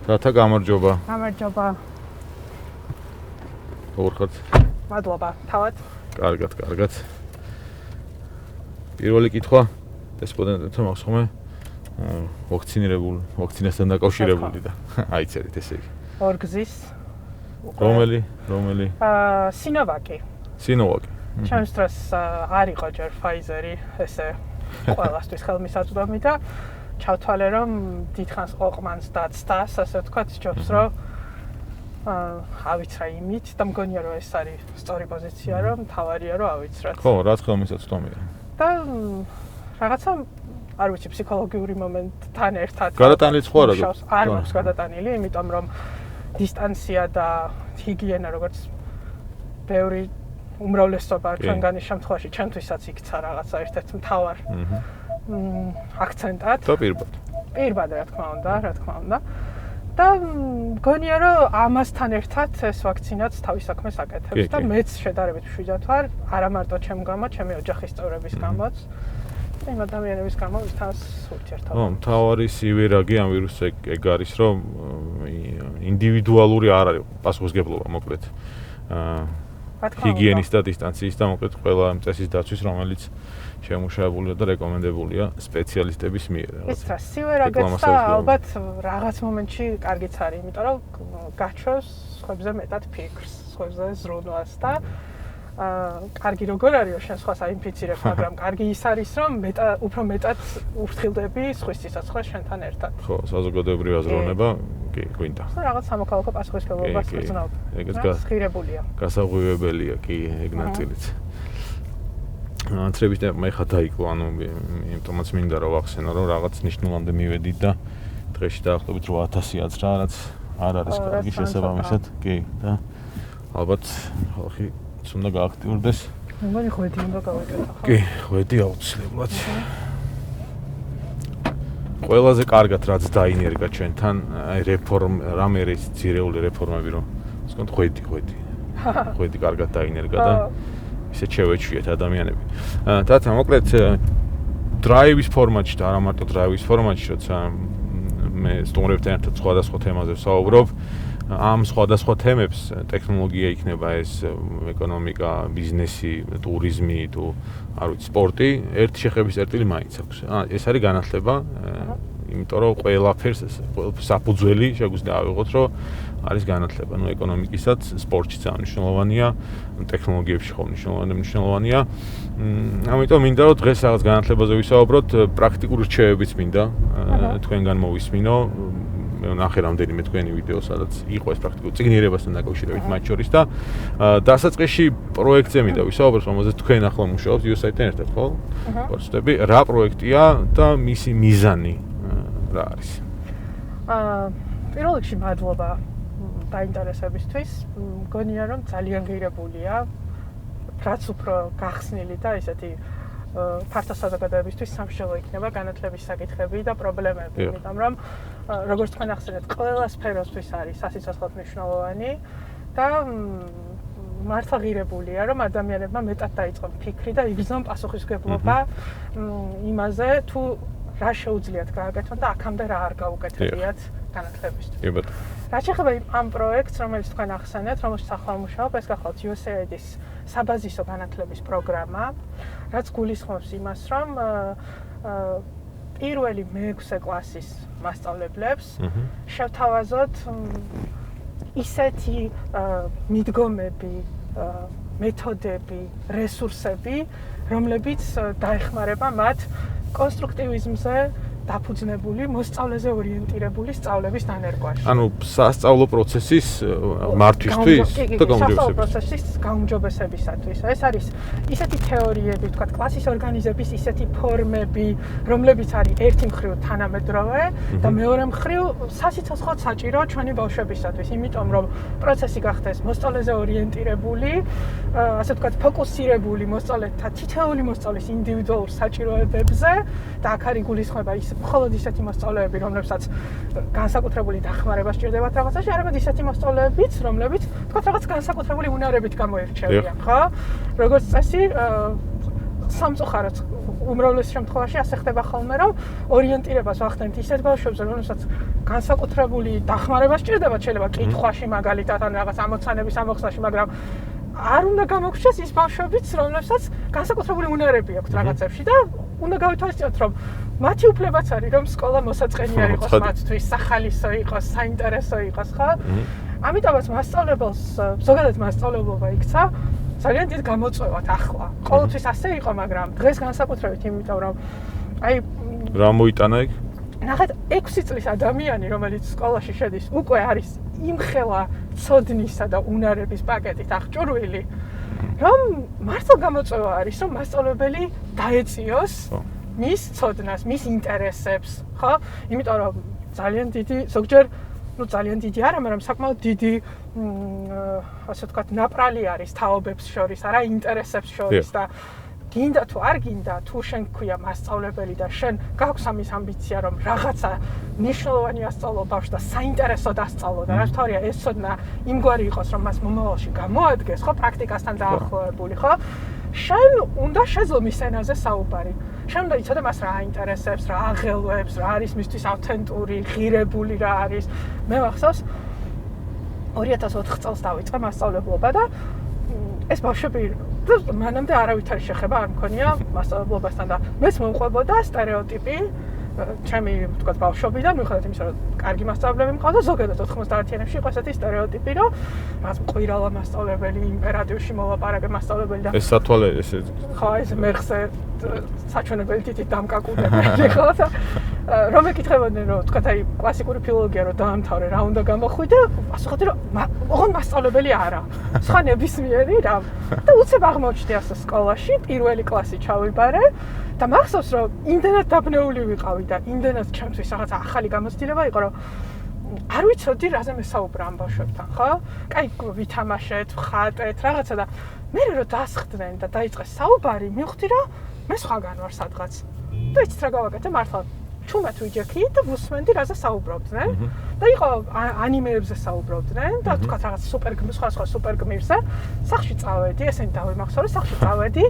რათა გამარჯობა. გამარჯობა. ორხად. მადლობა. თავად. კარგად. პირველი კითხვა რესპონდენტებთან მახსოვე ვაქცინასთან დაკავშირებული და აიწერით ესე იგი. ორგზის. რომელი? სინოვაკი. ჩემს დროს არ იყო ჯერ Pfizer-ი, ესე ყველასთვის ხელმისაწვდომი და ჩავთვალე რომ დიდხანს ოყმანს დაცდას, ასე ვთქვათ, ჯობს რომ ავიცრა იმით და მგონია რომ ეს არის სწორი პოზიცია რომ თავარია რომ ავიცრათ. ხო, რაც ხელმისაწვდომია. და რაღაცა არ ვიცი ფსიქოლოგიური მომენტთან ერთად გადატანილი ხო არა? არ მაქვს გადატანილი, იმიტომ რომ დისტანცია და ჰიგიენა როგორც ბევრი უმრავლესობა ჩვენგანის შემთხვევაში ჩემთვისაც იქცა რაღაცა ერთ-ერთ მთავარ აქცენტად. და პირბად რა თქმა უნდა. და მგონია რომ ამასთან ერთად ეს ვაქცინაც თავის საქმეს აკეთებს და მეც შედარებით მშვიდად ვარ, არა მარტო ჩემ გამო, ჩემი ოჯახის წევრების გამოც. იმ ადამიანების გამო ვისთანაც ურთიერთობა. ხო, მთავარი სივერაგი ამ ვირუსზე ეგ არის, რომ ინდივიდუალური არ არის პასუხისგებლობა, მოკლედ. ჰიგიენის და დისტანციის და მოკლედ ყველა ამ წესის დაცვის, რომელიც შემუშავებულია და რეკომენდებულია სპეციალისტების მიერ. ეს რა სივერაგიც და ალბათ რაღაც მომენტში კარგიც არის, იმიტომ რომ გაჩვევს სხვებზე მეტად ფიქრს, სხვებზე ზრუნვას და კარგი როგორ არის შენ სხვას აინფიცირებ, მაგრამ კარგი ის არის, რომ უფრო მეტად ufრთხილდები სხვის სიცოცხლეს შენთან ერთად. ხო, საზოგადოებრივი აზროვნება, კი, გვინდა. რაღაც სამოქალაქო პასუხისმგებლობას გრძნობ. ეგეც ღირებულია. გასაღვივებელია კი ეგ ნაწილიც. ანთრების და მე ხა დაიკლო, ანუ იმიტომაც მინდა რომ ვახსენო, რომ რაღაც ნიშნულამდე მივედით და დღეში დაახლოებით 8000 აცრა, რაც არ არის კარგი შესაბამისად, კი, და ალბათ ხალხი უნდა გააქტიურდეს. მეგონი ხვედი უნდა გავაკეთო, ხო? კი, ხვედი აუცილებლად. ყველაზე კარგად რაც დაინერგა ჩვენთან, აი რამე ის ძირეული რეფორმები რომ ვსკონთ ხვედი. ხვედი კარგად დაინერგა და ისე შევეჩვიეთ ადამიანები. თათა მოკლედ დრაივის ფორმატში და არა მარტო დრაივის ფორმატში, როცა მე სტუმრებთან ერთად სხვადასხვა თემაზე ვსაუბრობ, ამ სხვადასხვა თემებს ტექნოლოგია იქნება ეს ეკონომიკა, ბიზნესი, ტურიზმი თუ არ ვიცი, სპორტი, ერთი შეხების წერტილი მაინც აქვს. ეს არის განათლება, იმიტომ რომ ყველაფერს საფუძველი შეგვიძლია ავიღოთ, რომ არის განათლება, ну ეკონომიკისაც, სპორტში ძალიან მნიშვნელოვანია, ტექნოლოგიებში ხო მნიშვნელოვანია. ამიტომ მინდა რომ დღეს რაღაც განათლებაზე ვისაუბროთ, პრაქტიკული რჩევებიც მინდა თქვენგან მოვისმინო. მე ვნახე რამდენიმე თქვენი ვიდეო, სადაც იყო ეს პრაქტიკული წიგნიერებასთან დაკავშირებით მათ შორის და დასაწყისში პროექტზე მინდა ვისაუბროთ, რომელზეც თქვენ ახლა მუშაობთ USAID-თან ერთად, ხო? ვარცდები, რა პროექტია და მისი მიზანი რა არის? პირველ რიგში მადლობა დაინტერესებისთვის. მგონია რომ ძალიან ღირებულია, რაც უფრო გახსნილი და ისეთი ფართო საზოგადოებისთვის სამშობლო იქნება განათლების საკითხები და პრობლემები, იმიტომ რომ როგორც თქვენ ახსენეთ, ყველა სფეროსთვის არის სასიცოცხლოდ მნიშვნელოვანი და მართლა ღირებულია, რომ ადამიანებმა მეტად დაიწყონ ფიქრი და იგრძნონ პასუხისმგებლობა იმაზე, თუ რა შეუძლიათ გააკეთონ და აქამდე რა არ გაუკეთებიათ განათლებისთვის. კი ბატონო. რაც შეეხება ამ პროექტს, რომელიც თქვენ ახსენეთ, რომელშიც ახლა ვმუშაობ, ეს გახლავთ USAID-ის საბაზისო განათლების პროგრამა, რაც გულისხმობს იმას, რომ პირველი მე-6 კლასის მასწავლებლებს შევთავაზოთ ისეთი მიდგომები, მეთოდები, რესურსები, რომლებიც დაეხმარება მათ კონსტრუქტივიზმზე დაფუძნებული, მოსწავლეზე ორიენტირებული სწავლების დანერგვაში. ანუ სასწავლო პროცესის მართვისთვის და სასწავლო პროცესის გაუმჯობესებისათვის. ეს არის ისეთი თეორიები, ვთქვათ, კლასის ორგანიზების ისეთი ფორმები, რომლებიც არის ერთი მხრივ თანამედროვე და მეორე მხრივ სასიცოცხლოდ საჭირო ჩვენი ბავშვებისათვის, იმიტომ რომ პროცესი გახდეს მოსწავლეზე ორიენტირებული, ასე ვთქვათ, ფოკუსირებული მოსწავლეთა თითოეული მოსწავლის ინდივიდუალურ საჭიროებებზე და აქ არის გულისხმობა ის მხოლოდ ისეთი მოსწავლეები, რომლებსაც განსაკუთრებული დახმარება სჭირდებათ რაღაცაში, არამედ ისეთი მოსწავლეებიც, რომლებიც თქვათ რაღაც განსაკუთრებული უნარებით გამოირჩევიან, ხო? როგორც წესი, სამწუხაროდ უმრავლეს შემთხვევაში ასე ხდება ხოლმე, რომ ორიენტირებას ვახდენთ ისეთ ბავშვებზე, რომელსაც განსაკუთრებული დახმარება სჭირდება, შეიძლება კითხვაში მაგალითად ან რაღაც ამოცანების ამოხსნაში, მაგრამ არ უნდა გამოგრჩეს ის ბავშვებიც, რომლებსაც განსაკუთრებული უნარები აქვთ რაღაცებში და უნდა გავითვალისწინოთ, რომ მათი უფლებაც არის, რომ სკოლა მოსაწყენიერი იყოს მათთვის, სახალისო იყოს, საინტერესო იყოს, ხო? ამიტომაც მასწავლებელს ზოგადად მასწავლებლობა იქცა ძალიან დიდ გამოწვევად ახლა. ყოველთვის ასე იყო, მაგრამ დღეს განსაკუთრებით, იმიტომ რომ აი რა მოიტანა იქ? ნახეთ 6 წლის ადამიანი, რომელიც სკოლაში შედის, უკვე არის იმხელა ცოდნისა და უნარების პაკეტით აღჭურვილი, რომ მართლა გამოწვევა არის, რომ მასწავლებელი დაეწიოს მის ცოდნას, მის ინტერესებს, ხო? იმიტომ რომ ძალიან დიდი, ზოგჯერ ძალიან დიდი არა, მაგრამ საკმაოდ დიდი ასე ვთქვათ, ნაპრალი არის თაობებს შორის, არა ინტერესებს შორის და გინდა თუ არ გინდა, თუ შენ გქვია მასწავლებელი და შენ გაქვს ამის ამბიცია, რომ რაღაცა მნიშვნელოვანი ასწავლო ბავშვს და საინტერესო დასწავლო და რაც თავია ეს ცოდნა იმგვარი იყოს, რომ მას მომავალში გამოადგეს, ხო, პრაქტიკასთან დაახლოებული, ხო? შენ უნდა შეძლო მის ენაზე საუბარი. შენ უნდა იცოდე მას რა აინტერესებს, რა აღელვებს, რა არის მისთვის ავთენტური, ღირებული რა არის. მე მახსოვს 2004 წელს დავიწყე მასწავლებლობა და ეს ბავშვები მანამდე არავითარი შეხება არ მქონია მასწავლებლებასთან და მეც მომყვებოდა სტერეოტიპი ჩემი ვთქვათ ბავშვობიდან, მიუხედავად იმისა, რომ კარგი მასწავლებლები მყავდა, ზოგადად 90-იანებში იყო ესეთი სტერეოტიპი, რომ რაღაც მყვირალა მასწავლებელი, იმპერატივში მოლაპარაკე მასწავლებელი და ეს სათვალე ესე ხო, ეს მეხსე საჩვენებელი თითით დამკაკუტებელი ხო და რომ ეკითხებოდნენ, რომ თქვათ აი კლასიკური ფილოლოგია რომ დაამთავრე, რა უნდა გამოხვიდე, ასახოდი რომ ოღონდ მასწავლებელი არა. სხვა ნებისმიერი რა. და უცებ აღმოჩნდი ასე სკოლაში, პირველი კლასი ჩავიბარე და მახსოვს რომ იმდენად დაბნეული ვიყავი და იმდენად ჩემთვის რაღაცა ახალი გამოცდილება იყო, რომ არ ვიცოდი რაზე მესაუბრა ამ ბავშვებთან, ხო? კაი ვითამაშეთ, ვხატეთ, რაღაცა და მე რომ დასხდნენ და დაიწყეს საუბარი, მივხვდი რომ მე სხვაგან ვარ სადღაც. და იცით რა გავაკეთე მართლა ჩუმად ვიჯექი და ვუსმენდი რაზე საუბრობდნენ და იყო ანიმეებზე საუბრობდნენ და თქვათ რაღაც სხვა სუპერგმირზე სახში წავედი, ესენი დავიმახსოვრე, სახში წავედი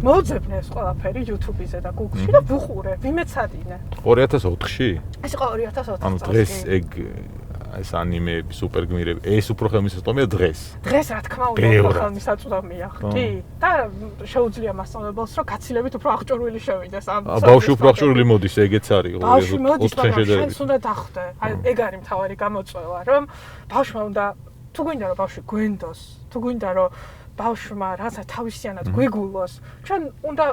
მოძებნე ეს ყველაფერი YouTube-ზე და Google-ში და ვუყურე, ვიმეცადინე. 2004-ში? ეს იყო 2004 წელს. ანუ დღეს ეგ ეს ანიმეები, სუპერგმირები, ეს უფრო ხელმისაწვდომია დღეს. დღეს რა თქმა უნდა ხელმისაწვდომია, კი. და შეუძლია მასწავლებელს რომ გაცილებით უფრო აღჭურვილი შევიდეს ამ. ბავშვი უფრო აღჭურვილი მოდის, ეგეც არის 4-5 შედარებით. შენს უნდა დახვდე. აი ეგ არის მთავარი გამოწვევა, რომ ბავშვმა უნდა თუ გვინდა რომ ბავშვი გვენდოს, თუ გვინდა რომ ბავშვმა რაღაცა თავისიანად გვეგულოს, ჩვენ უნდა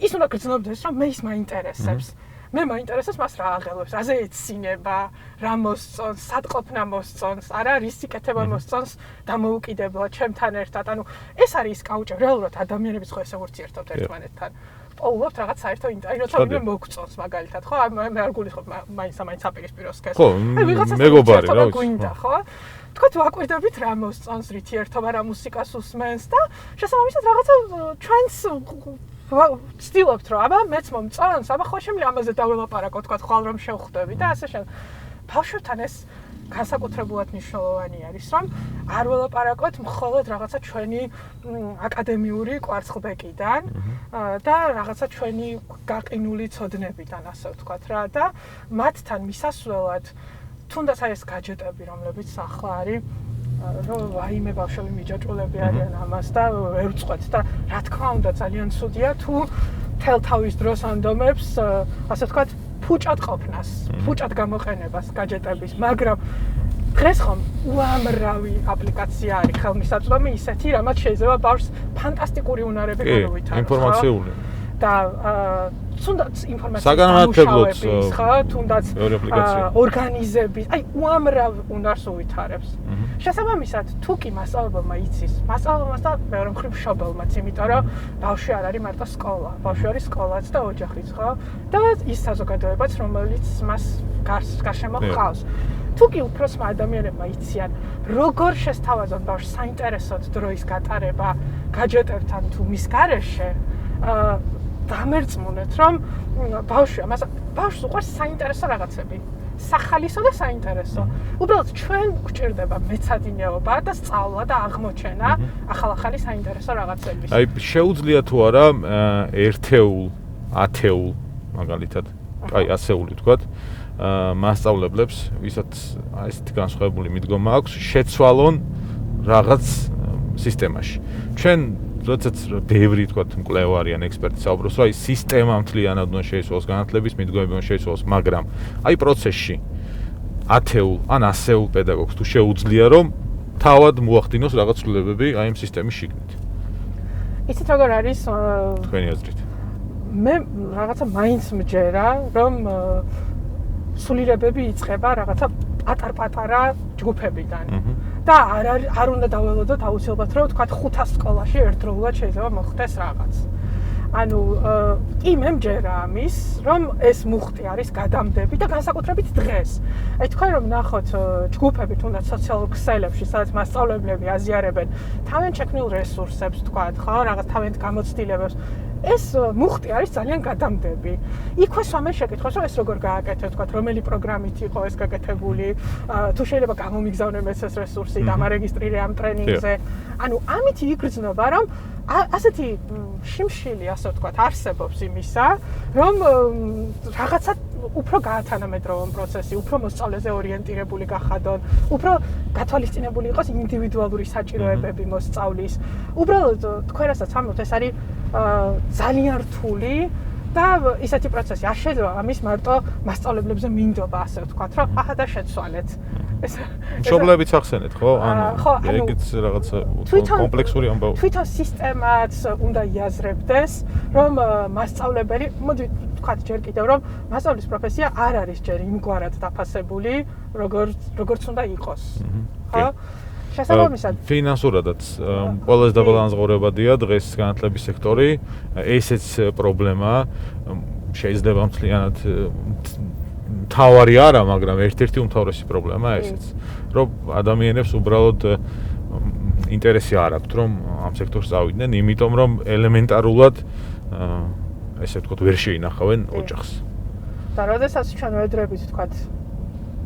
ის უნდა გრძნობდეს, რომ მე ის მაინტერესებს. მე მაინტერესებს მას რა აღელვებს, რაზე ეცინება, რა მოსწონს, სათყოფნა მოსწონს, არა რის სიკეთება მოსწონს დამოუკიდებლად ჩემთან ერთად. ანუ ეს არის ის კაუჭი, რეალურად ადამიანების ხო ესე ურთიერთობთ ერთმანეთთან. პოულობთ რაღაც საერთო აი როცა ვინმე მოგწონს მაგალითად, ხო? მე არ გულისხმობ მაინც აპირისპიროს ქეს. ხო, მეგობარი რა გვინდა, ხო? თქვათ ვაკვირდებით რა მოსწონს, რითი ერთობა რა მუსიკას უსმენს და შესაბამისად რაღაცა ჩვენს ვცდილობთ რომ აბა მეც მომწონს, აბა ხო შემიძლია ამაზე დაველაპარაკო, თქვათ ხვალ რომ შევხვდები და ასე შემდეგ. ბავშვებთან ეს განსაკუთრებულად მნიშვნელოვანი არის, რომ არ ველაპარაკოთ მხოლოდ რაღაცა ჩვენი აკადემიური კვარცხლბეკიდან და რაღაცა ჩვენი გაყინული ცოდნებიდან, ასე ვთქვათ რა და მათთან მისასვლელად თუნდაც აი ეს გაჯეტები, რომლებიც ახლა არის რომ ვაიმე ბავშვები მიჯაჭვულები არიან ამას და ვერ წყვეთ და რა თქმა უნდა ძალიან ცუდია თუ თელ თავის დროს ანდომებს ასე ვთქვათ ფუჭად ყოფნას, ფუჭად გამოყენებას გაჯეტების, მაგრამ დღეს ხომ უამრავი აპლიკაცია არის ხელმისაწვდომი ისეთი, რამაც შეიძლება ბავშვს ფანტასტიკური უნარები გამოვითაროს. ინფორმაციული და თუნდაც ინფორმაციის საგანმანათლებლო ხო, თუნდაც ორგანიზების, აი უამრავ უნარს უვითარებს. შესაბამისად, თუ კი მასწავლებელმა იცის, მასწავლებელმაც და მეორე მხრივ მშობელმაც, იმიტომ რომ ბავშვი არ არის მარტო სკოლა, ბავშვი არის სკოლაც და ოჯახიც, ხო? და ის საზოგადოებაც, რომელიც მას გარშემო ჰყავს. თუ კი უფროსმა ადამიანებმა იციან, როგორ შესთავაზონ ბავშვს საინტერესოდ დროის გატარება გაჯეტებთან თუ მის გარეშე, დამერწმუნეთ, რომ ბავშვს უყვარს საინტერესო რაღაცები. სახალისო და საინტერესო. უბრალოდ ჩვენ გვჭირდება მეცადინეობა და სწავლა და აღმოჩენა ახალ-ახალი საინტერესო რაღაცების. აი შეუძლია თუ არა ერთეულ, ათეულ მაგალითად, აი ასეული ვთქვათ, მასწავლებლებს, ვისაც აი ესეთი განსხვავებული მიდგომა აქვს, შეცვალონ რაღაც სისტემაში. ჩვენ როდესაც ბევრი ვთქვათ მკვლევარი ან ექსპერტი საუბრობს, რომ აი სისტემა მთლიანად უნდა შეიცვალოს, განათლების მიდგომები უნდა შეიცვალოს, მაგრამ აი პროცესში ათეულ ან ასეულ პედაგოგს თუ შეუძლია რომ თავად მოახდინოს რაღაც ცვლილებები აი ამ სისტემის შიგნით. იცით როგორ არის თქვენი აზრით? მე რაღაცა მაინც მჯერა, რომ სულირებები იწყება რაღაცა პატარ-პატარა ჯგუფებიდან. და არ უნდა დაველოდოთ აუცილებლად რომ თქვა 500 სკოლაში ერთდროულად შეიძლება მოხდეს რაღაც. ანუ კი მე მჯერა ამის, რომ ეს მუხტი არის გადამდები და განსაკუთრებით დღეს. აი თქვენ რომ ნახოთ ჯგუფები თუნდაც სოციალურ ქსელებში, სადაც მასწავლებლები აზიარებენ თავენ შექმნილ რესურსებს, თქვა ხო, რაღაც თავენ გამოცდილებებს. ეს მუხტი არის ძალიან გადამდები. იქვე სვამენ შეკითხვას, რომ ეს როგორ გააკეთეთ, თქვა, რომელი პროგრამით იყო ეს გაკეთებული, თუ შეიძლება გამომიგზავნონ ეს რესურსი, დამარეგისტრირე ამ ტრენინგზე. ანუ ამით იგრძნობა, რომ ასეთი შიმშილი, ასე ვთქვათ, არსებობს იმისა, რომ რაღაცა უფრო გაათანამედროვონ პროცესი, უფრო მოსწავლეზე ორიენტირებული გახადონ, უფრო გათვალისწინებული იყოს ინდივიდუალური საჭიროებები მოსწავლის. უბრალოდ თქვენ რასაც ამბობთ, ეს არის ძალიან რთული და ისეთი პროცესი. არ შეიძლება ამის მარტო მასწავლებლებზე მინდობა, ასე ვთქვათ, რომ აჰა და შეცვალეთ. მშობლებიც ახსენეთ, ხო? ანუ ეგეც რაღაცა კომპლექსური ამბავი. თვითონ სისტემაც უნდა იაზრებდეს, რომ მასწავლებელი, მოდი ვთქვათ ჯერ კიდევ, რომ მასწავლებლის პროფესია არ არის ჯერ იმგვარად დაფასებული, როგორც უნდა იყოს. ხო? შესაბამისად, ფინანსურადაც ყველაზე დაბალანსღორებადია დღეს განათლების სექტორი, ესეც პრობლემაა, შეიძლება მთლიანად თავარი არა, მაგრამ ერთ-ერთი უმთავრესი პრობლემაა ესეც, რომ ადამიანებს უბრალოდ ინტერესი არ აქვთ, რომ ამ სექტორს წავიდნენ, იმიტომ რომ ელემენტარულად ესე ვთქვათ, ვერ შეინახავენ ოჯახს. და როდესაც ჩვენ ვედრებით, ვთქვათ,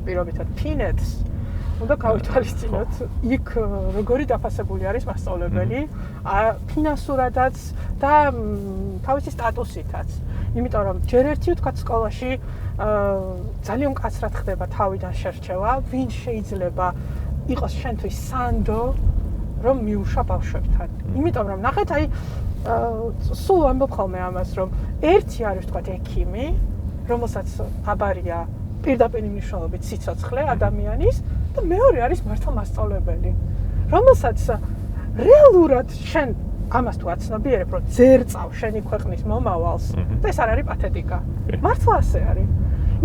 პირობითად ფინეთს უნდა გავითვალისწინოთ, იქ როგორი დაფასებული არის მასწავლებელი, ფინანსურადაც და თავისი სტატუსითაც. იმიტომ რომ ჯერ ერთი ვთქვათ სკოლაში ძალიან მკაცრად ხდება თავიდან შერჩევა, ვინ შეიძლება იყოს შენთვის სანდო, რომ მიუშვა ბავშვებთან. იმიტომ რომ ნახეთ, აი სულ ამბობ ხოლმე ამას, რომ ერთი არის ვთქვათ ექიმი, რომელსაც აბარია პირდაპირ მნიშვნელობით სიცოცხლე ადამიანის და მეორე არის მართლა მასწავლებელი, რომელსაც რეალურად შენ ამას თუ აცნობიერებ, რომ ძერწავ შენი ქვეყნის მომავალს და ეს არ არის პათეტიკა. მართლა ასე არის.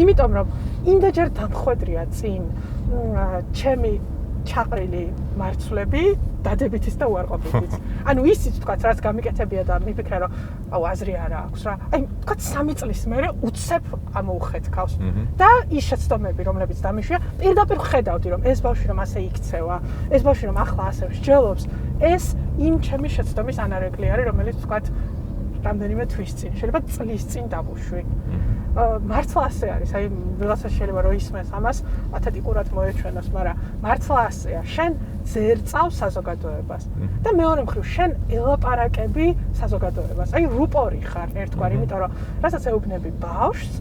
იმიტომ რომ იმდაჯერ დამხვედრია წინ ჩემი ჩაყრილი მარცვლები დადებითიც და უარყოფითიც. ანუ ისიც თქვათ, რაც გამიკეთებია და მიფიქრე, რომ აუ აზრი არა აქვს რა. აი, თქვათ 3 წლის მერე უცებ ამოუხეთქავს. და ის შეცდომები, რომლებიც დამიშვია, პირდაპირ ხედავდი, რომ ეს ბავშვი რომ ასე იქცევა, ეს ბავშვი რომ ახლა ასე მსჯელობს, ეს იმ ჩემი შეცდომის ანარეკლი არის, რომელიც თქვათ რამდენიმე თვის წინ, შეიძლება წლის წინ დავუშვი. მართლა ასე არის, აი ვიღაცა შეიძლება რომ ისმენს ამას, პათეტიკურად მოეჩვენოს, მაგრამ მართლა ასეა, შენ ძერწავ საზოგადოებას და მეორე მხრივ შენ ელაპარაკები საზოგადოებას. აი რუპორი ხარ ერთგვარი, იმიტომ რომ რასაც ეუბნები ბავშვს,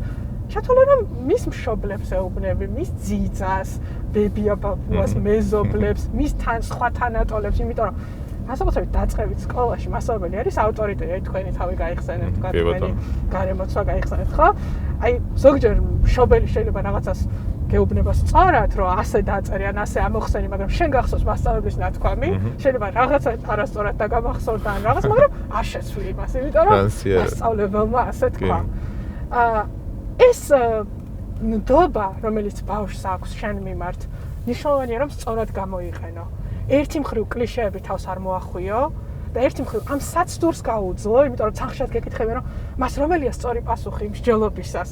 ჩათვალე რომ მის მშობლებს ეუბნები, მის ძიძას, ბებია ბაბუას, მეზობლებს, მის სხვა თანატოლებს, იმიტომ რომ განსაკუთრებით დაწყებით სკოლაში მასწავლებელი არის ავტორიტეტი, აი თქვენი თავი გაიხსენებთ, თქვენი გარემოცვა გაიხსენებთ, ხო? აი ზოგჯერ მშობელი შეიძლება რაღაცას გეუბნება სწორად, რომ ასე დაწერიან, ასე ამოხსენი, მაგრამ შენ გახსოვს მასწავლებლის ნათქვამი, შეიძლება რაღაცა არასწორად დაგამახსოვრდა ან რაღაც, მაგრამ არ შეცვლი იმას, იმიტომ რომ მასწავლებელმა ასე თქვა. ეს ნდობა, რომელიც ბავშვს აქვს შენ მიმართ, ნიშნავენია რომ სწორად გამოიყენო. ერთი მხრივ კლიშეები თავს არ მოახვიო და ერთი მხრივ ამ საცდურს გაუძლო, იმიტომ რომ ცახშად გეკითხებიან, რომ მას რომელია სწორი პასუხი მსჯელობისას.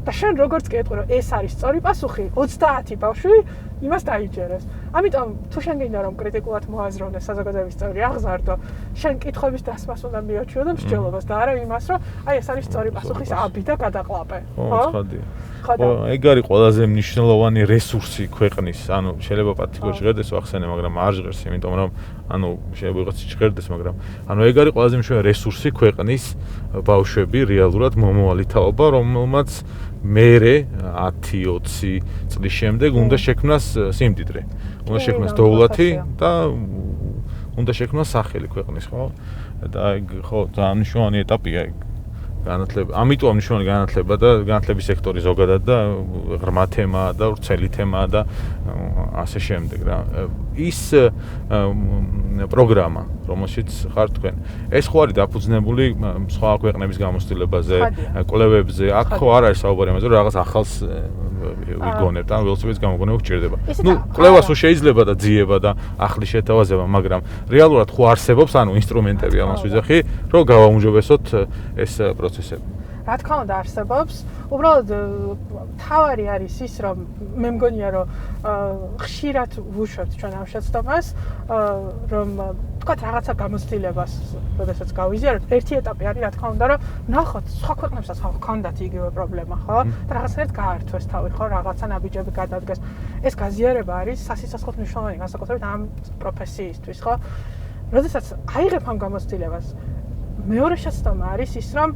და შენ როგორც გეტყვი, რომ ეს არის სწორი პასუხი, 30 ბავშვი იმას დაიჯერეს. ამიტომ თუ შენ გინდა რომ კრიტიკულად მოაზროვნე საზოგადოების წევრი აღზარდო, შენ კითხვების დასმას უნდა მიაჩვიო და მსჯელობას და არა იმას, რომ აი ეს არის სწორი პასუხის აბი და გადაყლაპე. ხო, ცხადია. ეგ არის ყველაზე მნიშვნელოვანი რესურსი ქვეყნის. ანუ შეიძლება პათიკო ჟღერდეს ვახსენე, მაგრამ არ ჟღერს, იმიტომ რომ ანუ შეიძლება ვიღაც ჟღერდეს, მაგრამ ანუ ეგ არის ყველაზე მნიშვნელოვანი რესურსი ქვეყნის ბავშვები რეალურად მომავალი თაობა, რომელმაც მერე 10-20 წლის შემდეგ უნდა შექმნას სიმდიდრე. უნდა შექმნას დოულათი და უნდა შექმნას სახელი ქვეყნის, ხო? და ეგ ხო ძალიან მნიშვნელოვანი ეტაპია ეგ. განათლება, ამიტომ მნიშვნელოვანი განათლება და განათლების სექტორი ზოგადად და ღრმა თემაა და ვრცელი თემაა და ასე შემდეგ რა. ის პროგრამა, რომელშიც ხარ თქვენ, ეს ხო არის დაფუძნებული სხვა ქვეყნების გამოცდილებაზე, კვლევებზე, აქ ხო არ არის საუბარი ამაზე, რომ რაღაც ახალს ვიგონებთ, ან ველოსიპედის გამოგონება გჭირდება. ნუ კვლევას შეიძლება და ძიება და ახლის შეთავაზება, მაგრამ რეალურად ხო არსებობს, ანუ ინსტრუმენტები ამას ვიძახი, რომ გავაუმჯობესოთ ეს პროცესები. რა თქმა უნდა არსებობს. უბრალოდ თავარი არის ის, რომ მე მგონია, რომ ხშირად ვუშვებთ ჩვენ ამ შეცდომას, რომ თქვათ რაღაცა გამოცდილებას, როდესაც გავიზიარებთ, ერთი ეტაპი არის, რა თქმა უნდა, რომ ნახოთ, სხვა ქვეყნებსაც ხო ჰქონდათ იგივე პრობლემა, ხო? და რაღაცნაირად გაართვეს თავი, ხო, რაღაცა ნაბიჯები გადადგეს. ეს გაზიარება არის სასიცოცხლოდ მნიშვნელოვანი, განსაკუთრებით ამ პროფესიისთვის, ხო? როდესაც აიღებ ამ გამოცდილებას, მეორე შეცდომა არის ის, რომ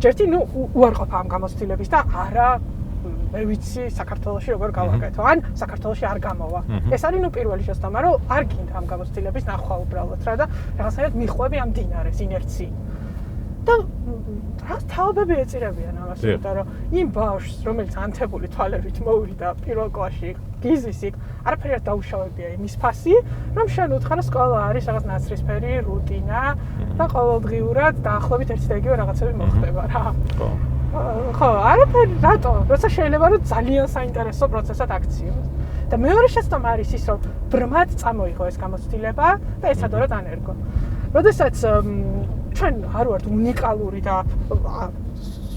ჯერთი ნუ უარყოფა ამ გამოცდილების და არა მე ვიცი საქართველოში როგორ გავაკეთო ან საქართველოში არ გამოვა. ეს არის ნუ პირველი შეცდომა, რომ არ გინდა ამ გამოცდილების ნახვა უბრალოდ რა და რაღაცნაირად მიხვევი ამ დინარეს ინერცი. და რაღაც თაობები ეწირებიან ამას, იმიტომ რომ იმ ბავშვს, რომელიც ანთებული თვალებით მოვიდა პირველ კლასში, გიზის იქ, არაფერი არ დაუშავებია იმის ფასი, რომ შენ უთხარ სკოლა არის რაღაც ნაცრისფერი რუტინა და ყოველდღიურად დაახლოებით ერთი და იგივე რაღაცები მოხდება რა. ხო, არაფერი, რატო? როცა შეიძლება რომ ძალიან საინტერესო პროცესად აქციოს. და მეორე შეცდომა არის ის, რომ ბრმად წამოიღო ეს გამოცდილება და ეცადო რომ დანერგო. როდესაც ჩვენ არ ვართ უნიკალური და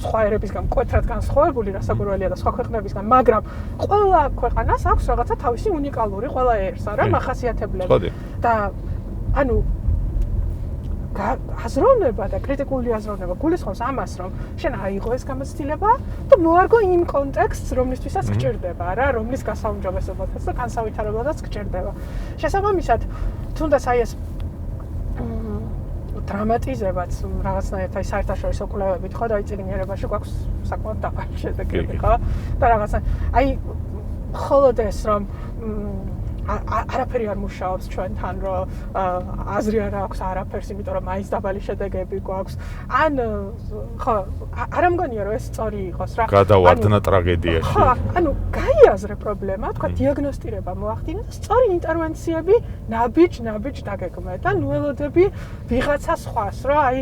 სხვა ერებისგან მკვეთრად განსხვავებული, რასაკვირველია და სხვა ქვეყნებისგან, მაგრამ ყველა ქვეყანას აქვს რაღაცა თავისი უნიკალური ყველა ერს, არა, მახასიათებლები. და ანუ აზროვნება და კრიტიკული აზროვნება გულისხმობს ამას, რომ შენ აიღო ეს გამოცდილება და მოარგო იმ კონტექსტს, რომლისთვისაც გჭირდება, რა, რომლის გასაუმჯობესებათაც და განსავითარებლადაც გჭირდება. შესაბამისად, თუნდაც აი ეს დრამატიზებაც რაღაცნაირად აი საერთაშორისო კვლევებით ხო და წიგნიერებაში გვაქვს საკმაოდ დაბალი შედეგები ხო და რაღაცა აი მხოლოდ ეს რომ არაფერი არ მუშაობს ჩვენთან რომ აზრი არ აქვს არაფერს იმიტომ რომ მაინც დაბალი შედეგები გვაქვს ან ხო არ მგონია რომ ეს სწორი იყოს რა გადავარდნა ტრაგედიაში ხო ანუ გაიაზრე პრობლემა თქვა დიაგნოსტირება მოახდინა და სწორი ინტერვენციები ნაბიჯ დაგეგმე და ნუელოდები ვიღაცა სხვას რომ აი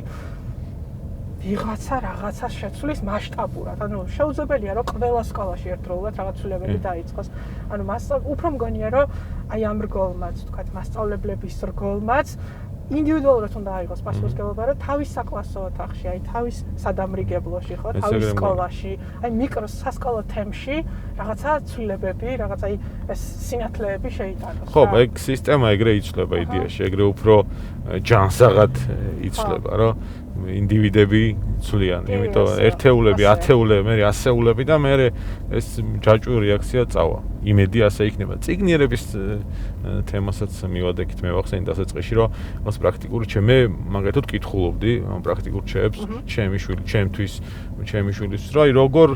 ვიღაცა რაღაცას შეცვლის მასშტაბურად. ანუ შეუძლებელია რომ ყველა სკოლაში ერთდროულად რაღაც ცვლილებები დაიწყოს. ანუ უფრო მგონია რომ აი ამ რგოლმაც, თქვათ, მასწავლებლების რგოლმაც ინდივიდუალურად უნდა აიღოს პასუხისმგებლობა, რომ თავის საკლასო ოთახში, აი თავის სადამრიგებლოში, ხო, თავის სკოლაში, აი სასკოლო თემში რაღაცა ცვლილებები, რაღაცა აი ეს სინათლეები შეიტანოს. ხო, ეგ სისტემა ეგრე იცვლება იდეაში, ეგრე უფრო ჯანსაღად იცვლება, რომ ინდივიდები ცვლიან, იმიტომ ერთეულები, ათეულები, მე ასეულები და მე ეს ჯაჭვური რეაქცია წავა. იმედი ასე იქნება. წიგნიერების თემასაც მივადექით მე ვახსენე დასაწყისში, რომ მას პრაქტიკული მე მაგათოდ კითხულობდი, პრაქტიკულ ჩემს, ჩემი შვილის, რა როგორ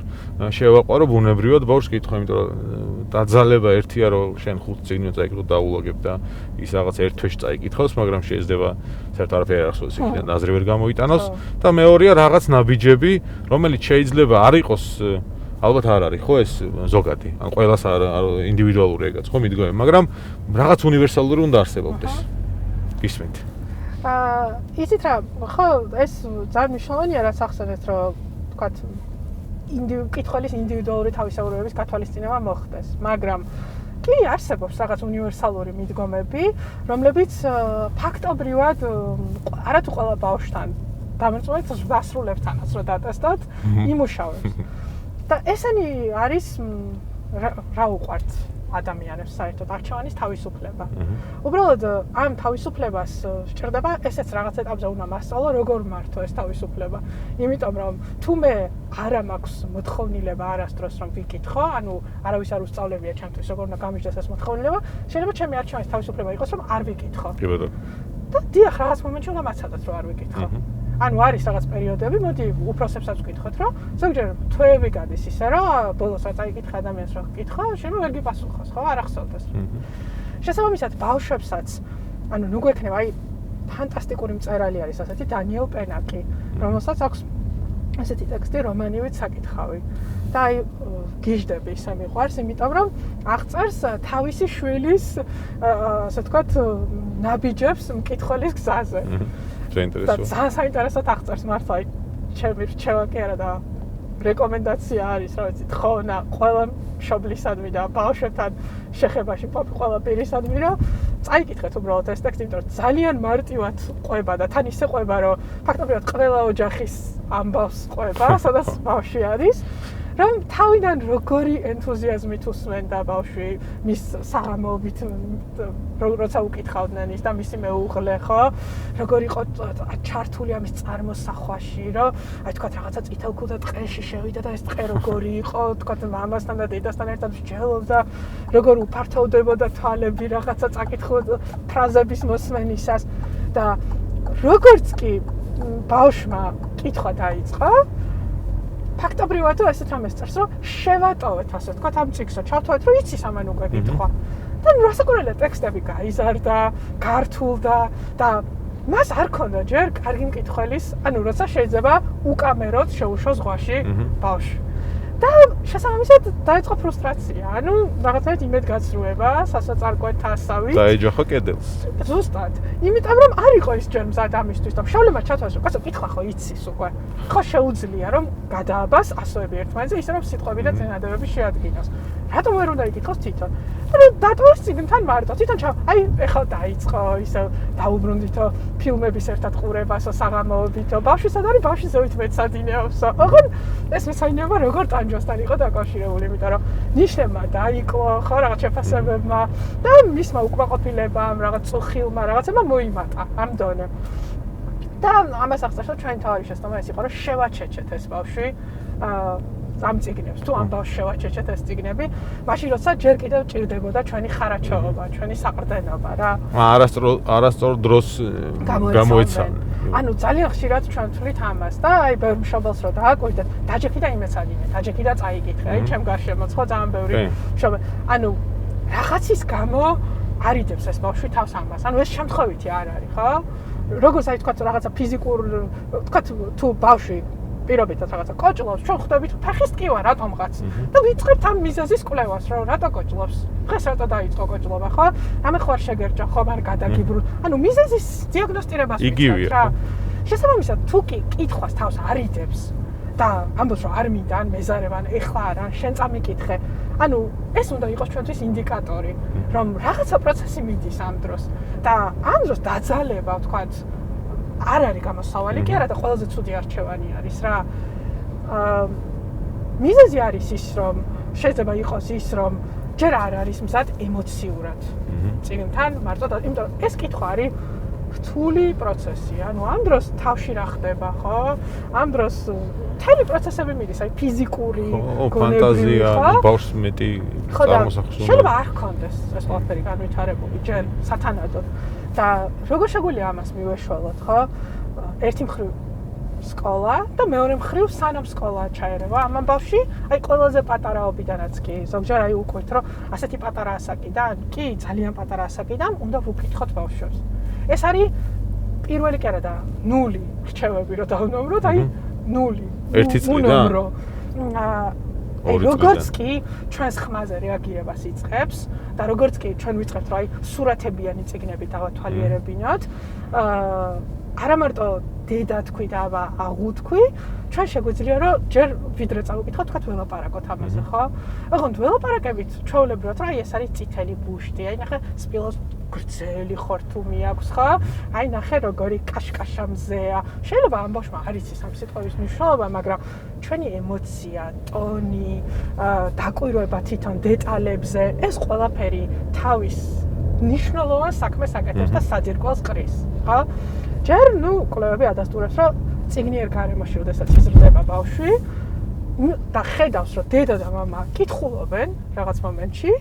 შევაყვარო ბუნებრივად ბავშვს კითხვა, იმიტომ რომ დაძალება ერთია რომ შენ 5 წიგნი წაიკითხო დაულოგებ და ის რაღაც ერთ თვეში წაიკითხავს, მაგრამ შეიძლება საერთოდ არაფერი არ ახსოვდეს იქიდან აზრი ვერ გამოიტანოს და მეორეა რაღაც ნაბიჯები, რომელიც შეიძლება არ იყოს ალბათ არ არის ხო ეს ზოგადი, ან ყველას ინდივიდუალური ეგაც ხო მიდგომა, მაგრამ რაღაც უნივერსალური უნდა არსებობდეს. გისმენთ. იცით რა, ხო, ეს ძალიან მნიშვნელოვანია რაც ახსენეთ, რომ თქვათ კითხვის ინდივიდუალური თავისებურების გათვალისწინება მოხდეს, მაგრამ კი არსებობს რაღაც უნივერსალური მიდგომები, რომლებიც ფაქტობრივად არათუ ყველა ბავშვთან დამერწმუნებით ზრდასრულებთანაც რო დატესტოთ, იმუშავებს. და ესენი არის რა უყვართ ადამიანებს საერთოდ არჩევანის თავისუფლება. უბრალოდ ამ თავისუფლებას სჭირდება ესეც რაღაც ეტაპზე უნდა მასწავლო, როგორ მართო ეს თავისუფლება. იმიტომ რომ თუ მე არა მაქვს მოთხოვნილება არასდროს რომ ვიკითხო, ანუ არავის არ უსწავლებია ჩემთვის როგორ უნდა გამიჯდეს ეს მოთხოვნილება, შეიძლება ჩემი არჩევანის თავისუფლება იყოს რომ არ ვიკითხო. კი ბატონო. და დიახ, რაღაც მომენტში უნდა მაცადოთ რომ არ ვიკითხო. ანუ არის რაღაც პერიოდები, მოდი უფროსებსაც ვკითხოთ, რომ ზოგჯერ თვეები გადის ისე, რომ ბოლოს რაც აიკითხე ადამიანს რომ ვკითხო, შეიძლება ვერ გიპასუხოს, ხო, არ ახსოვდეს. შესაბამისად, ბავშვებსაც, ანუ ნუ გვექნება, აი, ფანტასტიკური მწერალი არის ასეთი დანიელ პენაკი, რომელსაც აქვს ასეთი ტექსტი რომანივით საკითხავი. და აი, გიჟდები ისე მიყვარს, იმიტომ რომ აღწერს თავისი შვილის, ასე ვთქვათ, ნაბიჯებს მკითხველის გზაზე. საინტერესოა. ძალიან საინტერესოდ აღწერს მართლა, აი, ჩემი რჩევა კი არა და რეკომენდაცია არის, რა ვიცი, თხოვნა ყველა მშობლისადმი და ბავშვებთან შეხებაში ყველა პირისადმი, რომ წაიკითხეთ უბრალოდ ეს ტექსტი, იმიტომ რომ ძალიან მარტივად ყვება და თან ისე ყვება, რომ ფაქტობრივად ყველა ოჯახის ამბავს ყვება, სადაც ბავშვი არის. რომ თავიდან როგორი ენთუზიაზმით უსმენდა ბავშვი მის საღამოობით როცა უკითხავდნენ ის და მისი მეუღლე ხო როგორ იყო ჩართული ამის წარმოსახვაში რომ აი თქვა რაღაცა წითელქუდა ტყეში შევიდა და ეს ტყე როგორი იყო თქვა მამასთან და დედასთან ერთად მსჯელობდა როგორ უფართოვდებოდა თვალები რაღაცა წაკითხულობ ფრაზების მოსმენისას და როგორც კი ბავშვმა კითხვა დაიწყო ფაქტობრივად ესეთ რამეს წერს, რომ შევატოვეთ, ასე ვთქვათ, ამ წიგნს, ჩავთვალეთ, რომ იცის ამან უკვე კითხვა. და რასაკვირველია, ტექსტები გაიზარდა, გართულდა და მას არ ქონდა ჯერ კარგი მკითხველის, ანუ როცა შეიძლება უკამეროდ შეუშვო ზღვაში ბავშვი. და შესაბამისად დაიწყო ფრუსტრაცია. ანუ რაღაცნაირად იმედგაცრუება, სასაწარკვეთ ასავით. დაეჯახა კედელს. ზუსტად. იმიტომ რომ არ იყო ის ჯერ მზად ამისთვის და მშობლებმა ჩათვალეს, რომ კაცო კითხვა ხო იცის უკვე. ხო შეუძლია რომ გადააბას ასოები ერთმანეთზე, ისე რომ სიტყვები და წინადადებები შეადგინოს. რატომ ვერ უნდა იკითხოს თვითონ? დატოვეს წიგნთან მარტო. თვითონ აი ეხლა დაიწყო ისე დაუბრუნდითო ფილმების ერთად ყურებასო, საღამოობითო. ბავშვი სად არის? ბავშვი ზევით მეცადინეობსო. ოღონ ეს მეცადინეობა როგორ ტანჯვასთან იყო დაკავშირებული, იმიტომ რომ ნიშნებმა დაიკლო, ხო, რაღაც შეფასებებმა და მისმა უკმაყოფილებამ, რაღაც წუხილმა, რაღაცებმა მოიმატა ამ დონემ. და ამას აღწერს, რომ ჩვენი თავი შესტომა ეს იყო, რომ შევაჩეჩეთ ეს ბავშვი ამ წიგნებს, თუ ამ ბავშვს შევაჩეჩეთ ეს წიგნები, მაშინ როცა ჯერ კიდევ ჭირდებოდა ჩვენი ხარაჩოობა, ჩვენი საყრდენობა რა. არასწორ დროს გამოეცადნენ. ანუ ძალიან ხშირად ჩვენ ვთვლით ამას და აი ბევრ მშობელს რო დააკვირდეთ, დაჯექი და იმეცადინე, დაჯექი და წაიკითხე, აი ჩემ გარშემოც ხო ძალიან ბევრი მშობელი. ანუ რაღაცის გამო არიდებს ეს ბავშვი თავს ამას. ანუ ეს შემთხვევითი არ არის, ხო? როგორც აი თქვა რაღაცა ფიზიკურ თქვა თუ ბავშვი პირობითად რაღაცა კოჭლობს, ჩვენ ხვდებით ფეხის ტკივა რატომღაც და ვიწყებთ ამ მიზეზის კვლევას, რომ რატო კოჭლობს. დღეს რატო დაიწყო კოჭლობა, ხო? ამე ხო არ შეგერჯა, ხომ არ გადაგიბრუნ. ანუ მიზეზის დიაგნოსტირებას ვიწყებთ რა. შესაბამისად, თუ კი კითხვას თავს არიდებს და ამბობს რომ არ მინდა ან მეზარებ ან ეხლა არ ან შენ წამიკითხე. ანუ ეს უნდა იყოს ჩვენთვის ინდიკატორი, რომ რაღაცა პროცესი მიდის ამ დროს და ამ დროს დაძალება, ვთქვათ, არ არის გამოსავალი კი არა და ყველაზე ცუდი არჩევანი არის რა. მიზეზი არის ის, რომ შეიძლება იყოს ის, რომ ჯერ არ არის მზად ემოციურად. წიგნთან მარტო და იმიტომ რომ ეს კითხვა არის რთული პროცესი. ანუ ამ დროს თავში რა ხდება, ხო? ამ დროს მთელი პროცესები მიდის, აი ფიზიკური, გონებრივი, ხო? ბავშვს მეტი წარმოსახვის. შეიძლება არ ჰქონდეს ეს ყველაფერი განვითარებული ჯერ სათანადოდ. და როგორ შეგვიძლია ამას მივეშველოთ, ხო? ერთი მხრივ სკოლა და მეორე მხრივ სანამ სკოლა ჩაერევა ამ ბავშვი, აი ყველაზე პატარაობიდანაც კი, ზოგჯერ აი უკვეთ, რომ ასეთი პატარა ასაკიდან, კი ძალიან პატარა ასაკიდან უნდა ვუკითხოთ ბავშვებს. ეს არის პირველი კი არა და ნული რჩევები რომ დავნომროთ, აი ნული. ერთი წლიდან. როგორც კი ჩვენს ხმაზე რეაგირებას იწყებს და როგორც კი ჩვენ ვიწყებთ რომ აი სურათებიანი წიგნები დავათვალიერებინოთ, არა მარტო დედა თქვი და აღუთქვი, ჩვენ შეგვიძლია რომ ჯერ ვიდრე წავიკითხოთ, თქვათ ველაპარაკოთ ამაზე, ხო? ოღონდ ველაპარაკებით ჩვეულებრივად რა ეს არის წითელი ბუშტი, აი ნახე სპილოს გრძელი ხორთუმი აქვს, ხო? აი ნახე როგორი კაშკაშა მზეა. შეიძლება ამბოშმა არ იცის ამ სიტყვის მნიშვნელობა, მაგრამ ჩვენი ემოცია, ტონი, დაკვირვება თვითონ დეტალებზე, ეს ყველაფერი თავის ნიშნულოვან საქმეს აკეთებს და საძირკველს ყრის, ხო? ჯერ კვლევები ადასტურებს, რომ წიგნიერ გარემოში, როდესაც იზრდება ბავშვი, და ხედავს, რომ დედა და მამა კითხულობენ რაღაც მომენტში,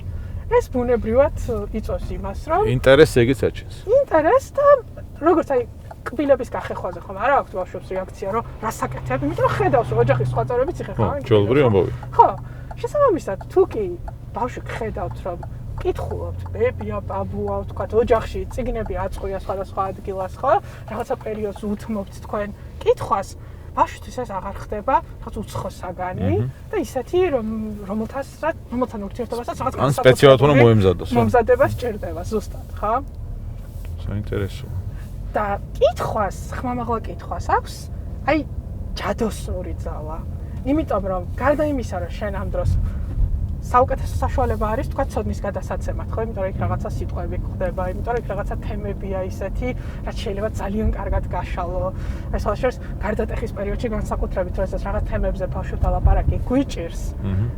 ეს ბუნებრივად იწვევს იმას, რომ ინტერესს ეგეც აჩენს. ინტერესს და როგორც აი კბილების გახეხვაზე ხომ არა აქვს ბავშვებს რეაქცია, რომ რასაკეთებ, იმიტომ რომ ხედავს, რომ ოჯახის სხვა წევრებიც იხეხავენ. ჯოლბური ამბავი. ხო, შესაბამისად, თუ კი ბავშვი ხედავთ, რომ კითხულობთ, ბებია, ბაბუა, ვთქვათ, ოჯახში წიგნები აწყვია სხვადასხვა ადგილას, ხო? რაღაცა პერიოდს უთმობთ თქვენ კითხვას, ბავშვთვის ეს აღარ ხდება, რაღაც უცხო საგანი და ისეთი, რომელთან ურთიერთობასაც რაღაც ან სპეციალურად უნდა მოემზადოს. მომზადება სჭირდება ზუსტად, ხო? საინტერესოა. და კითხვას, ხმამაღლა კითხვას აქვს, აი ჯადოსნური ძალა. იმიტომ რომ გარდა იმისა, რომ შენ ამ დროს საუკეთესო საშუალება არის თქვა ცოდნის გადასაცემად, ხო? იმიტომ რომ იქ რაღაცა სიტყვები გვხდება, იმიტომ რომ იქ რაღაცა თემებია ისეთი, რაც შეიძლება ძალიან კარგად გაშალო. ეს შესაძლოა გარდატეხის პერიოდში განსაკუთრებით, როდესაც რაღაც თემებზე ბავშვთან ლაპარაკი გვიჭირს.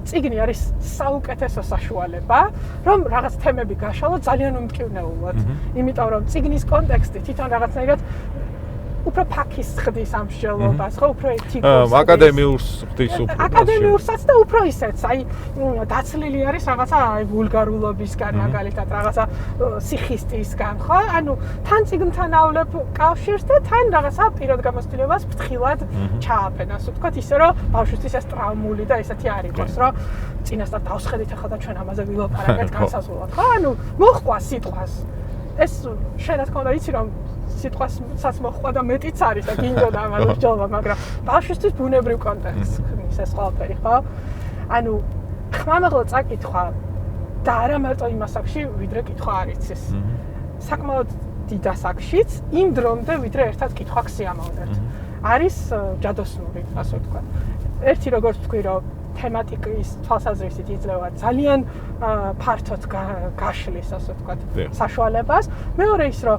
წიგნი არის საუკეთესო საშუალება, რომ რაღაც თემები გაშალო ძალიან უმტკივნეულად. იმიტომ რომ წიგნის კონტექსტი თვითონ რაღაცნაირად უფრო ფაქის ხდის ამ მსჯელობას, ხო, უფრო ეთიკურს. აკადემიურს ხდის უფრო. აკადემიურსაც და უფრო ისეც, აი დაცლილი არის რაღაცა აი ვულგარულობისგან, მაგალითად, რაღაცა სიხისტისგან, ხო? ანუ თან წიგნთანავლებ კავშირს და თან რაღაცა პირად გამოცდილებას ფრთხილად ჩააფენ, ასე ვთქვათ, ისე რომ ბავშვისთვის ეს ტრაუმული და ესეთი არ იყოს, რომ წინასწარ დავსხედით ახლა და ჩვენ ამაზე ვილაპარაკეთ განსაზღვრულად, ხო? ანუ მოხვა სიტყვას. ეს შენ რა თქმა უნდა იცი რომ სიტყვასაც მოხვა და მეტიც არის და გინდოდა ამაზე მსჯელობა, მაგრამ ბავშვისთვის ბუნებრივ კონტექსტს ხმის ეს ყველაფერი, ხო? ანუ ხმამაღლა წაკითხვა და არა მარტო იმ ასაკში, ვიდრე კითხვა არ იცის. საკმაოდ დიდ ასაკშიც იმ დრომდე, ვიდრე ერთად კითხვა გსიამოვნებთ. არის ჯადოსნური, ასე ვთქვათ. ერთი როგორც ვთქვი, რომ თემატიკის თვალსაზრისით იძლევა ძალიან ფართოდ გაშლის, ასე ვთქვათ, საშუალებას. მეორე ის, რომ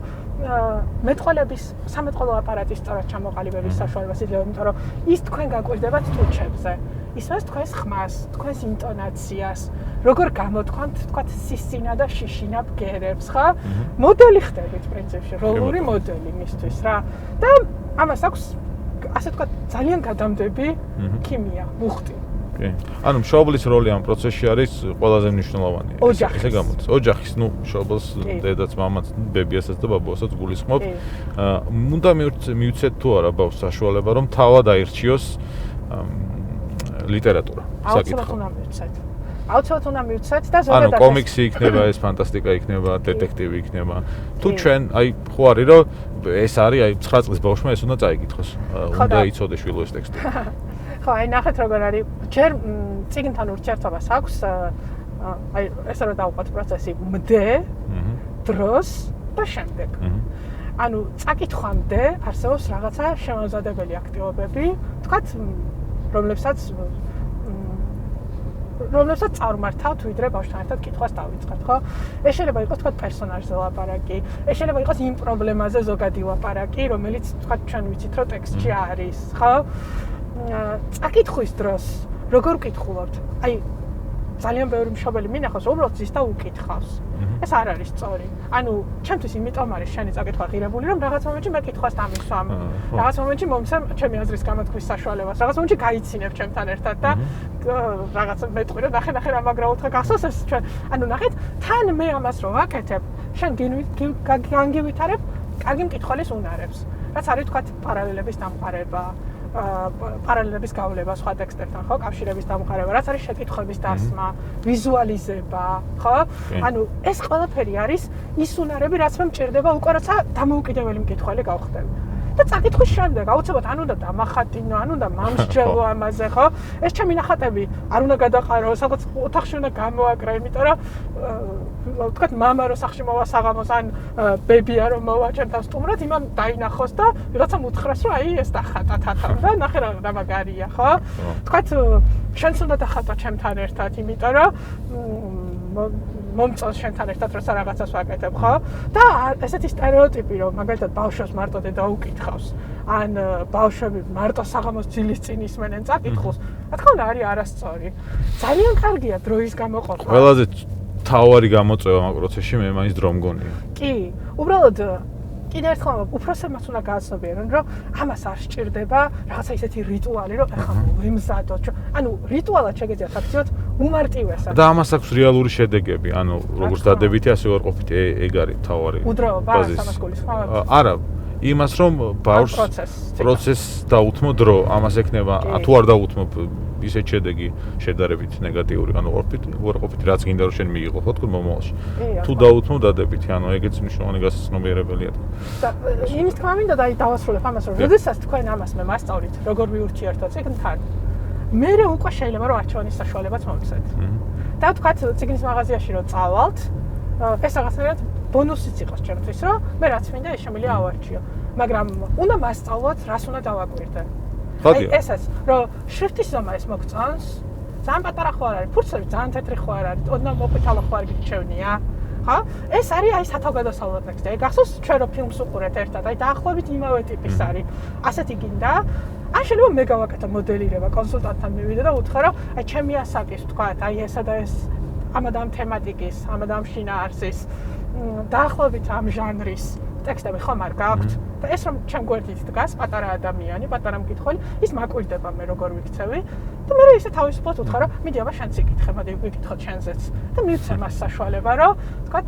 სამეტყველო აპარატის სწორად ჩამოყალიბების საშუალებას იძლევა, იმიტომ რომ ის თქვენ გაკვირდებათ ტუჩებზე. ისმენს თქვენს ხმას, თქვენს ინტონაციას, როგორ გამოთქვამთ, ვთქვათ, სისინა და შიშინა ბგერებს, ხო? მოდელი ხდებით პრინციპში, როლური მოდელი მისთვის რა. და ამას აქვს, ასე ვთქვათ, ძალიან გადამდები ქიმია, მუხტი. ანუ მშობლის როლი ამ პროცესში არის ყველაზე მნიშვნელოვანი. ესე გამოდის. ოჯახის, მშობელს, დედაც, მამაც, ბებიასაც და ბაბუასაც გულისხმობ. უნდა მივცეთ თუ არა ბავშვს საშუალება, რომ თავად აირჩიოს ლიტერატურა, საკითხი. აუცილებლად უნდა მივცეთ და ზოგადად ანუ კომიქსი იქნება, ეს ფანტასტიკა იქნება, დეტექტივი იქნება. თუ ჩვენ აი ხო არის რომ ეს არის აი 9 წლის ბავშვმა ეს უნდა წაიკითხოს. უნდა იცოდეს შვილო ეს ტექსტი. ხო, აი ნახეთ როგორ არის. ჯერ წიგნთან ურთიერთობას აქვს აი ესე რომ დავყვათ პროცესი მდე, დროს და შემდეგ. ანუ წაკითხვამდე არსებობს რაღაცა შემოაზადებელი აქტივობები, თქვათ, რომლებსაც წარმართავთ, ვიდრე ბავშვთან ერთად კითხვას დავიწყებთ, ხო? ეს შეიძლება იყოს თქვათ პერსონაჟზე ლაპარაკი, ეს შეიძლება იყოს იმ პრობლემაზე ზოგადი ლაპარაკი, რომელიც თქვათ ჩვენ ვიცით, რომ ტექსტში არის, ხო? წაკითხვის დროს როგორ ვკითხულობთ? აი ძალიან ბევრი მშობელი მინახავს, უბრალოდ ზის და უკითხავს. ეს არ არის სწორი. ანუ ჩემთვის იმიტომ არის შენი წაკითხვა ღირებული, რომ რაღაც მომენტში მე კითხვას დამისვამ. რაღაც მომენტში მომცემ ჩემი აზრის გამოთქმის საშუალებას. რაღაც მომენტში გაიცინებ ჩემთან ერთად და რაღაც მეტყვი რომ ნახე რა მაგრაუთხა გახსოვს ეს ჩვენ. ანუ ნახეთ, თან მე ამას რო ვაკეთებ, შენ განგივითარებ კარგი მკითხველის უნარებს. რაც არის თქვათ პარალელების დამყარება. პარალელების გავლება სხვა ტექსტებთან, ხო? კავშირების დამყარება, რაც არის შეკითხვების დასმა, ვიზუალიზება, ხო? ანუ ეს ყველაფერი არის ის უნარები, რაც მე მჭირდება უკვე როცა დამოუკიდებელი მკითხველი გავხდები. და წაკითხვის შემდეგ აუცილებლად ან უნდა დამახატინო, ან უნდა მომსჯელო ამაზე, ხო? ეს ჩემი ნახატები არ უნდა გადაყარო, სადღაც ოთახში უნდა გამოვაკრა, იმიტომ რომ ვთქვათ, მამა რო სახში მოვა საღამოს, ან ბებია რო მოვა ჩემთან სტუმრად, იმან დაინახოს და ვიღაცამ უთხრას, რომ აი ეს დახატა თათა და ნახე რა მაგარია, ხო? ვთქვათ, შენც უნდა დახატო ჩემთან ერთად, იმიტომ რომ მომწონს შენთან ერთად როცა რაღაცას ვაკეთებ, ხო? და ესეთი სტერეოტიპი, რომ მაგალითად ბავშვებს მარტო დედა უკითხავს, ან ბავშვები მარტო საღამოს ძილის წინ ისმენენ წაკითხულს, რა თქმა უნდა არის არასწორი. ძალიან კარგია დროის გამოყოფა. ყველაზე თავარი გამოწვევა მაგ პროცესში მე მაინც დრო მგონია. კი, უბრალოდ კიდევ ერთხელ უფროსებმაც უნდა გააცნობიერონ, რომ ამას არ სჭირდება რაღაცა ისეთი რიტუალი, რომ ახლა ვიმზადოთ. ანუ რიტუალად შეგეძიათ აქციოთ უმარტივესად. და ამას აქვს რეალური შედეგები, ანუ როგორც დადებითი, ასე უარყოფითი, ეგ არის თავარი. უძრაობა ამას გულისხმობ? არა, იმას რომ ბავშვს პროცესს დაუთმო დრო, ამას ექნება, თუ არ დაუთმობ ისეთ შედეგი შედარებით ნეგატიური, ანუ უარყოფითი რაც გინდა რომ შენ მიიღო, ხო თქო მომავალში. თუ დაუთმო დადებითი, ანუ ეგეც მნიშვნელოვანი გასაცნობიერებელია. და იმის თქმა მინდა და დავასრულებ ამას, რომ როდესაც თქვენ ამას მე მასწავლით, როგორ მიურჩიერთოთ ციგნთან, მე უკვე შეიძლება რომ არჩევანის საშუალებაც მომცეთ. და ვთქვათ ციგნის მაღაზიაში რომ წავალთ, ეს რაღაცნაირად ბონუსიც იყოს ჩემთვის, რომ მე რაც მინდა ეს შემიძლია ავარჩიო. მაგრამ უნდა მასწავლოთ, რას უნდა დავაკვირდე. აი ესეც, რომ შრიფტის ზომა ეს მოგწონს, ძალიან პატარა ხო არ არის, ფურცლები ძალიან თეთრი ხო არ არის, ოდნავ მოყვითალო ხო არ გიჩვენია. ხო? ეს არის აი სათავგადასავლო ტექსტი. აი გახსოვს ჩვენ რო ფილმს უყურეთ ერთად, აი დაახლოებით იმავე ტიპის არის. ასეთი გინდა? ან შეიძლება მე გავაკეთო მოდელირება, კონსულტანტთან მივიდე და უთხრა, რომ აი ჩემი ასაკის ვთქვათ, აი ესა და ეს ამადამ თემატიკის, ამადამ შინაარსის, დაახლოებით ამ ჟანრის ტექსტები ხომ არ გაქვთ? და ეს რომ ჩემ გვერდით დგას პატარა ადამიანი, პატარა მკითხველი, ის მაკვირდება მე როგორ ვიქცევი და მე ისე თავისუფლად უთხრა, რომ მიდი აბა შენც იკითხე, მოდი ვიკითხოთ შენზეც. და მივცე მას საშუალება, რომ ვთქვათ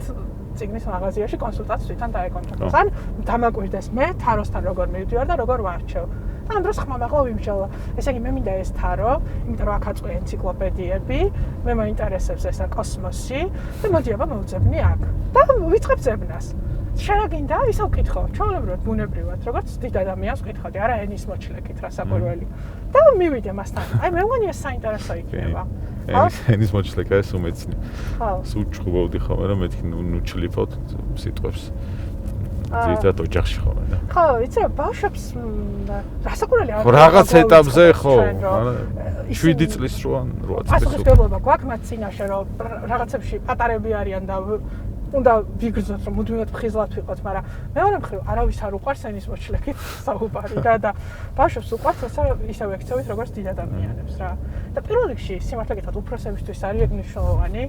ციგნის მაღაზიაში კონსულტანტს თვითონ დაეკონტროლოს. ან დამაკვირდეს მე თაროსთან როგორ მივდივარ და როგორ ვარჩევ. და ამ დროს ხმამაღლა ვიმსჯელა. ესე იგი მე მინდა ეს თარო, იმიტომ რომ აქ აწყვე ენციკლოპედიები, მე მაინტერესებს ესა კოსმოსი და მოდი აბა მოვძებნი აქ. და ვიწყებ ძებნას. შენ გინდა ისე ვკითხო, ჩვეულებრივად ბუნებრივად, როგორც დიდ ადამიანს ვკითხავდი, არა ენის მოჩლეკით რა საკვირველი. და მივიდე მასთან. აი მე მგონი ეს საინტერესო იქნება. ენის მოჩლეკა ეს უმეცნი. ხო. სუჩხუბავდი ხოლმე რომ მეთქი ნუ ჩლიფოთ სიტყვებს. ძირითადად ოჯახში ხოლმე და. ხო, იცი რა ბავშვებს რასაკვირველი არ რაღაც ეტაპზე ხო, 7 წლის რო ან 8 წლის. პასუხისმგებლობა გვაქვს მათ წინაშე რომ რაღაცებში პატარები არიან და უნდა ვიგრძნოთ რომ მუდმივად ფხიზლად ვიყოთ, მაგრამ მეორე მხრივ არავის არ უყვარს ენის მოჩლეკით საუბარი და ბავშვებს უყვარს როცა ისე ვექცევით როგორც დიდ ადამიანებს რა. და პირველ რიგში სიმართლე გითხრათ უფროსებისთვის არის ეგ მნიშვნელოვანი,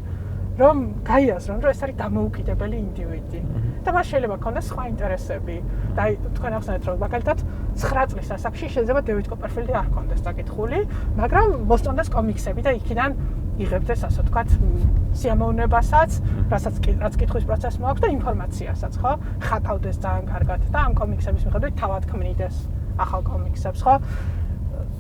რომ გაიაზრონ, რომ ეს არის დამოუკიდებელი ინდივიდი. და მას შეიძლება ქონდეს სხვა ინტერესები. და აი თქვენ ახსენეთ რომ მაგალითად 9 წლის ასაკში შეიძლება დევიდ კოპერფილდი არ ქონდეს დაკითხული, მაგრამ მოსწონდეს კომიქსები და იქიდან იღებდეს ასე ვთქვათ სიამოვნებასაც, რაც კითხვის პროცესს მოაქვს და ინფორმაციასაც, ხო? ხატავდეს ძალიან კარგად და ამ კომიქსების მიხედვით თავად ქმნიდეს ახალ კომიქსებს, ხო?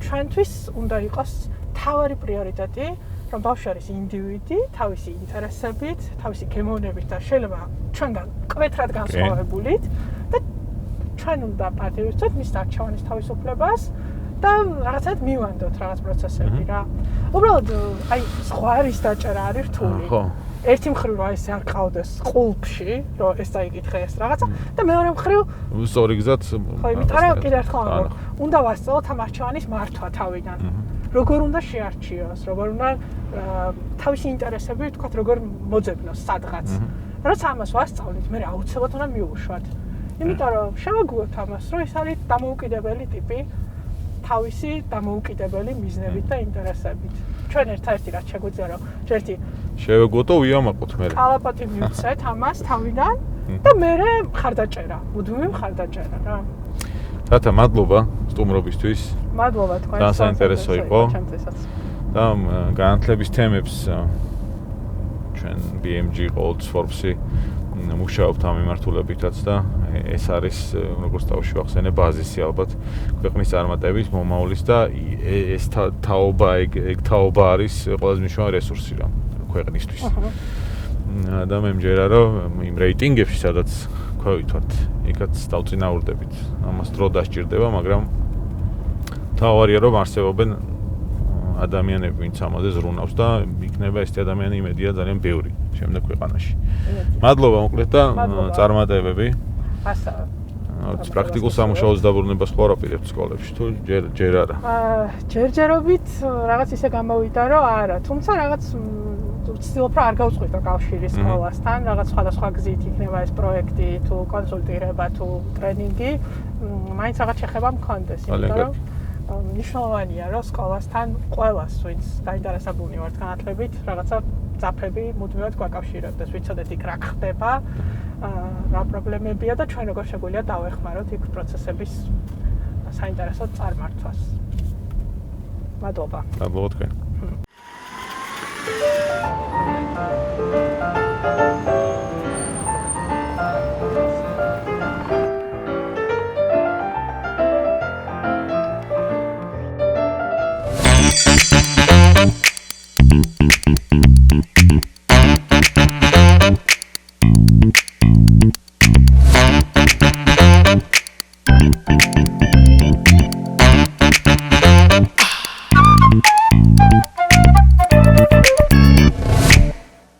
ჩვენთვის უნდა იყოს თავარი პრიორიტეტი, რომ ბავშვი არის ინდივიდი, თავისი ინტერესებით, თავისი გემოვნებით და შეიძლება ჩვენგან კვეთრად განსხვავებულით და ჩვენ უნდა პატივისცემთ მის არჩევანის თავისუფლებას და რაღაცად მივანდოთ რაღაც პროცესები რა. უბრალოდ აი სხვა არის დაჭერა არის რთული. ხო. ერთი მხრივ რა ესე არ ყავდეს ყულფში, რომ ეს დაიკითხე ეს რაღაცა და მეორე მხრივ სწორი გზაც ხო, იმიტომ რომ კიდევ ერთხელ უნდა ვასწავლოთ ამ არჩევანის მართვა თავიდან. როგორ უნდა შეარჩიოს, როგორ უნდა თავისი ინტერესები, ვთქვათ, როგორ მოძებნოს სადღაც. როცა ამას ვასწავლით, მე აუცილებლად უნდა მივუშვათ. იმიტომ რომ შევაგუოთ ამას, რომ ეს არის დამოუკიდებელი ტიპი თავისი დამოუკიდებელი მიზნებით და ინტერესებით. ჩვენ ერთ-ერთი რაც შეგვიძლია რომ ერთი შევეგუოთ ვიამაყოთ მე. კალაპატი მივცეთ ამას თავიდან და მე მხარდაჭერა, მუდმივი მხარდაჭერა რა. თათა მადლობა სტუმრობისთვის. მადლობა თქვენ. ძალიან საინტერესო იყო. და განათლების თემებს ჩვენ BMG Gold Forbes-ი მუშაობთ ამ მიმართულებითაც და ეს არის როგორც თავში ვახსენე ბაზისი ალბათ ქვეყნის წარმატების მომავლის და ეს თაობა ეგ თაობა არის ყველაზე მნიშვნელოვანი რესურსი რა ქვეყნისთვის. და მე მჯერა რომ იმ რეიტინგებში სადაც ქვევით ვართ, იქაც დავწინაურდებით. ამას დრო დასჭირდება, მაგრამ თავარია რომ არსებობენ ადამიანები, ვინც ამაზე ზრუნავს და იქნება ეს ადამიანი იმედია ძალიან ბევრი შემდეგ ქვეყანაში. მადლობა მოკლედ და წარმატებები. ასაა. პრაქტიკულ სამუშაოს დაბრუნებას ხო არაპირებთ სკოლებში თუ ჯერ არა? ჯერჯერობით რაღაც ისე გამოვიდა რომ არა, თუმცა რაღაც ვცდილობ რომ არ გავწყვიტო კავშირი სკოლასთან, რაღაც სხვადასხვა გზით იქნება ეს პროექტი, თუ კონსულტირება, თუ ტრენინგი, მაინც რაღაც შეხება მქონდეს, იმიტომ რომ მნიშვნელოვანია რომ სკოლასთან ყველას, ვინც დაინტერესებული ვართ განათლებით, რაღაცა წაფები მუდმივად გვაკავშირებდეს, ვიცოდეთ იქ რა ხდება, რა პრობლემებია და ჩვენ როგორ შეგვიძლია დავეხმაროთ იქ პროცესების საინტერესო წარმართვას. მადლობა. მადლობა თქვენ.